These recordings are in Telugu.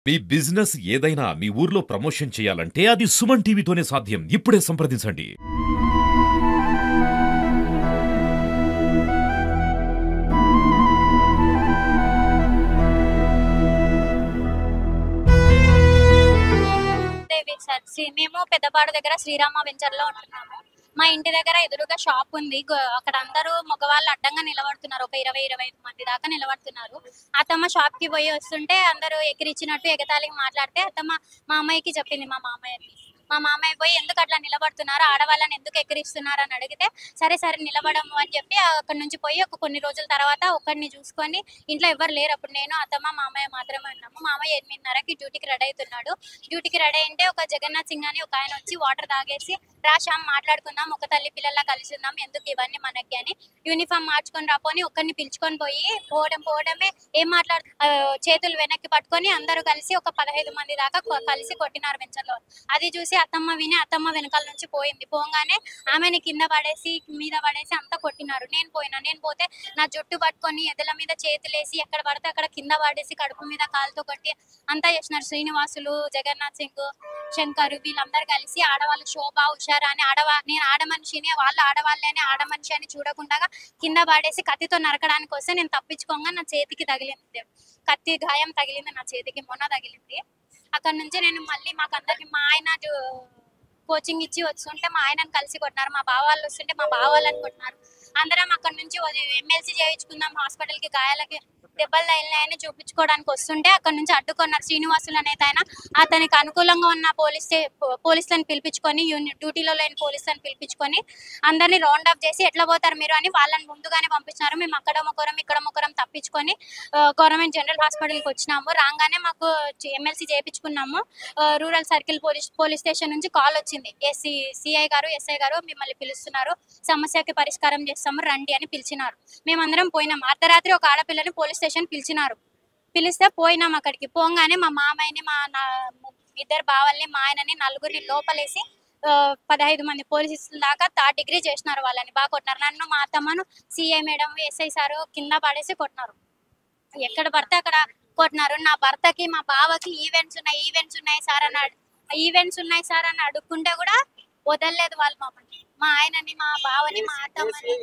మీ బిజినెస్ ఏదైనా మీ ఊర్లో ప్రమోషన్ చేయాలంటే అది సుమన్ టీవీతోనే సాధ్యం. ఇప్పుడే సంప్రదించండి. మేము పెద్దపాడు దగ్గర శ్రీరామ వెంచర్ లో ఉంటున్నాము. మా ఇంటి దగ్గర ఎదురుగా షాప్ ఉంది. అక్కడ అందరూ మగవాళ్ళు అడ్డంగా నిలబడుతున్నారు. ఒక 20-25 మంది దాకా నిలబడుతున్నారు. అత్తమ్మ షాప్ కి పోయి వస్తుంటే అందరూ ఎకిరిచ్చినట్టు ఎగతాళిగా మాట్లాడితే అత్తమ్మ మా అమ్మాయికి చెప్పింది. మా మామయ్య పోయి ఎందుకు అట్లా నిలబడుతున్నారు, ఆడవాళ్ళని ఎందుకు ఎక్కిరిస్తున్నారు అని అడిగితే సరే సరే నిలబడము అని చెప్పి అక్కడి నుంచి పోయి కొన్ని రోజుల తర్వాత ఒక్కడిని చూసుకొని ఇంట్లో ఎవరు లేరు. అప్పుడు నేను అత్తమ్మ మామయ్య మాత్రమే ఉన్నాము. మామయ్య 8:30కి డ్యూటీకి రెడీ అవుతున్నాడు. డ్యూటీకి రెడీ అంటే ఒక జగన్నాథ్ సింగ్ అని ఒక ఆయన వచ్చి వాటర్ తాగేసి రాశాం మాట్లాడుకుందాం, ఒక తల్లి పిల్లల్లా కలిసి ఉందాం, ఎందుకు ఇవన్నీ మనకి అని యూనిఫామ్ మార్చుకొని రాపోని ఒక్కరిని పిలుచుకొని పోయి పోవడమే ఏం చేతులు వెనక్కి పట్టుకొని అందరూ కలిసి ఒక 15 మంది దాకా కలిసి కొట్టినారు వెంచర్లో. అది చూసి అత్తమ్మ అత్తమ్మ వెనకాల నుంచి పోయింది. పోగానే ఆమెని కింద పడేసి మీద పడేసి అంతా కొట్టినారు. నేను పోతే నా జుట్టు పట్టుకొని ఎదల మీద చేతులేసి ఎక్కడ పడితే అక్కడ కింద పడేసి కడుపు మీద కాలుతో కొట్టి అంతా చేసినారు. శ్రీనివాసులు, జగన్నాథ్ సింగ్, శంకర్ వీళ్ళందరూ కలిసి ఆడవాళ్ళు శోభ హుషారా అని నేను ఆడమనిషిని, వాళ్ళు ఆడవాళ్ళని ఆడమనిషి అని చూడకుండా కింద పడేసి కత్తితో నరకడానికి వస్తే నేను తప్పించుకోగా నా చేతికి తగిలింది. కత్తి గాయం తగిలింది, నా చేతికి మొన్న తగిలింది. అక్కడ నుంచి నేను మళ్ళీ మాకందరికి మా ఆయన కోచింగ్ ఇచ్చి వస్తుంటే మా ఆయనను కలిసి కొట్టినారు. మా బావ వాళ్ళు వస్తుంటే మా బావ వాళ్ళని కొట్టినారు. అందరం అక్కడ నుంచి ఎమ్మెల్సీ చేయించుకుందాం, హాస్పిటల్ కి గాయాలకి దెబ్బలు తగిలినాయని చూపించుకోవడానికి వస్తుంటే అక్కడ నుంచి అడ్డుకున్నారు. శ్రీనివాసులు అనేది ఆయన అతనికి అనుకూలంగా ఉన్న పోలీసులను పిలిపించుకొని డ్యూటీలో లేని పోలీసులను పిలిపించుకొని అందరినీ రౌండ్ అప్ చేసి ఎట్లా పోతారు మీరు అని వాళ్ళని ముందుగానే పంపించినారు. మేము అక్కడ ముక్కరం తప్పించుకొని గవర్నమెంట్ జనరల్ హాస్పిటల్కి వచ్చినాము. రాగానే మాకు ఎమ్మెల్సీ చేయించుకున్నాము. రూరల్ సర్కిల్ పోలీస్ స్టేషన్ నుంచి కాల్ వచ్చింది. సిఐ గారు, ఎస్ఐ గారు మిమ్మల్ని పిలుస్తున్నారు, సమస్యకి పరిష్కారం చేస్తాము రండి అని పిలిచినారు. మేమందరం పోయినాం. అర్ధరాత్రి ఒక ఆడపిల్లని పోలీస్ స్టేషన్ పిలిచినారు. పిలిస్తే పోయినాం. అక్కడికి పోగానే మా మామయ్యని, ఇద్దరు బావల్ని, మా ఆయనని నలుగురిని లోపలేసి 15 మంది పోలీసుల దాకా 3rd డిగ్రీ చేసినారు. వాళ్ళని బాగా కొట్టినారు. నన్ను, మా అత్తమ్మను సిఐ మేడం, ఎస్ఐ సారు కింద పడేసి కొట్టినారు. ఎక్కడ పడితే అక్కడ కొట్టినారు. నా భర్తకి మా బావకి ఈవెంట్స్ ఉన్నాయి సార్ అని అడుక్కుంటే కూడా వదలలేదు వాళ్ళు మమ్మల్ని. మా ఆయనని, మా బావని, మా అత్తమ్మని.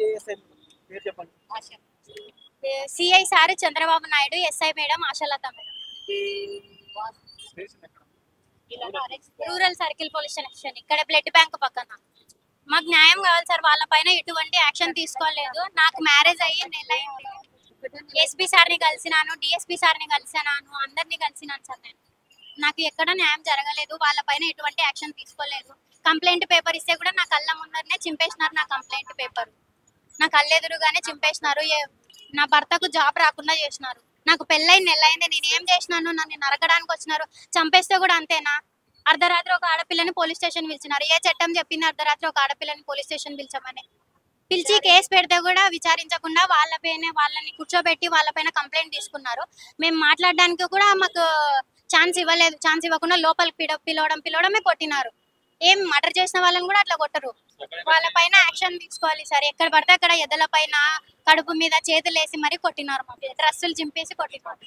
CI sir Chandrababu Naidu, SI madam Ashalata madam. Rural circle police station ఇక్కడ బ్లడ్ బ్యాంక్ పక్కన. మాకు న్యాయం కావాలి సార్. వాళ్ళ పైన ఎటువంటి యాక్షన్ తీసుకోలేదు. నాకు మ్యారేజ్ అయ్యి నెలైంది. ఎస్పీ సార్ని కలిసినాను, డిఎస్పీ సార్ని కలిసినాను, అందరినీ కలిసినాను సార్. నాకు ఎక్కడ న్యాయం జరగలేదు. వాళ్ళ పైన ఎటువంటి యాక్షన్ తీసుకోలేదు. కంప్లైంట్ పేపర్ ఇస్తే కూడా నా కళ్ళ ముందరనే చింపేసినారు. నా కంప్లైంట్ పేపర్ నా కళ్ళెదురుగానే చింపేసినారు. నా భర్తకు జాబ్ రాకుండా చేసినారు. నాకు పెళ్ళై నెలైంది. నేను ఏం చేసినాను? నన్ను నరకడానికి వచ్చినారు. చంపేస్తే కూడా అంతేనా? అర్ధరాత్రి ఒక ఆడపిల్లని పోలీస్ స్టేషన్ పిలిచినారు. ఏ చట్టం చెప్పింది అర్ధరాత్రి ఒక ఆడపిల్లని పోలీస్ స్టేషన్ పిలిచమని? పిలిచి కేసు పెడితే కూడా విచారించకుండా వాళ్ళని కూర్చోబెట్టి వాళ్ళపైన కంప్లైంట్ తీసుకున్నారు. మేము మాట్లాడడానికి కూడా మాకు ఛాన్స్ ఇవ్వలేదు. ఛాన్స్ ఇవ్వకుండా లోపలికి పిలవడమే కొట్టినారు. ఏం మర్డర్ చేసిన వాళ్ళని కూడా అట్లా కొట్టరు. వాళ్ళ పైన యాక్షన్ తీసుకోవాలి సార్. ఎక్కడ పడితే అక్కడ ఎదల పైన, కడుపు మీద చేతులు వేసి మరీ కొట్టినారు. మా డ్రెస్సులు చింపేసి కొట్టినారు.